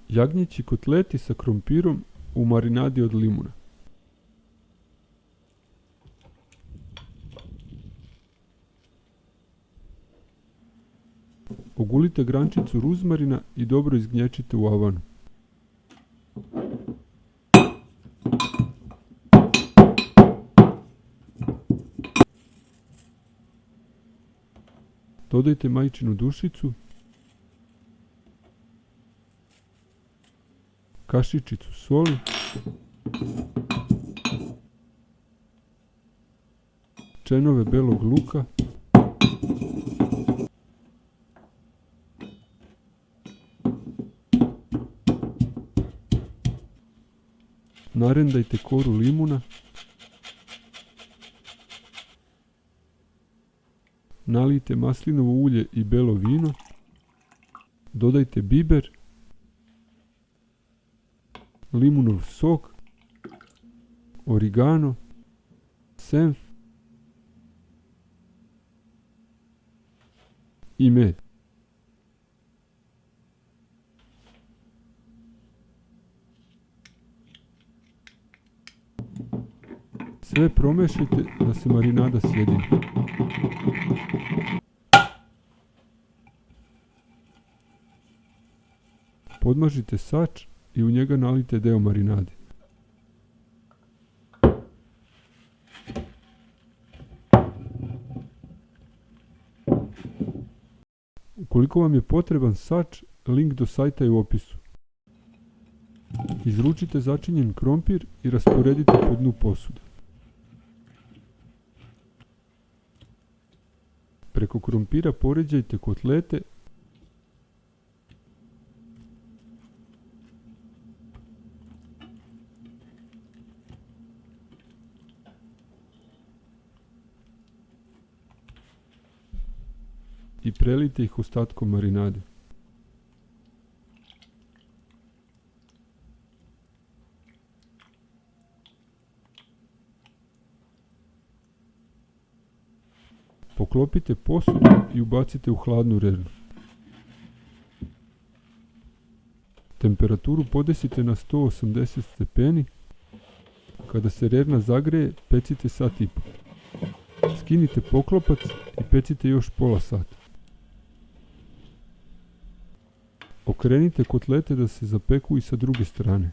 Jagnjeći kotleti sa krompirom u marinadi od limuna. Ogulite grančicu ruzmarina i dobro izgnječite u avanu. Dodajte majčinu dušicu, kašičicu soli, čenove belog luka, narendajte koru limuna, nalijte maslinovo ulje i belo vino, dodajte biber, limunov sok, origano, senf i med. Sve promešajte da se marinada sjedini. Podmažite sač i u njega nalijte deo marinade. Ukoliko vam je potreban sač, link do sajta je u opisu. Izručite začinjen krompir i rasporedite po dnu posude. Preko krompira poređajte kotlete i prelijte ih ostatkom marinade. Poklopite posudu i ubacite u hladnu rernu. Temperaturu podesite na 180 stepeni. Kada se rerna zagreje, pecite sat i pol. Skinite poklopac i pecite još pola sata. Okrenite kotlete da se zapeku i sa druge strane.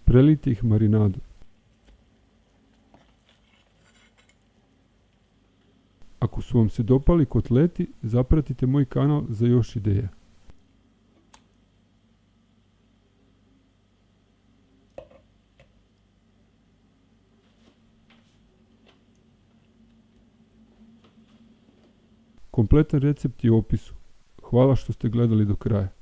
Prelijte ih marinadom. Ako su vam se dopali kotleti, zapratite moj kanal za još ideja. Kompletan recept je u opisu. Hvala što ste gledali do kraja.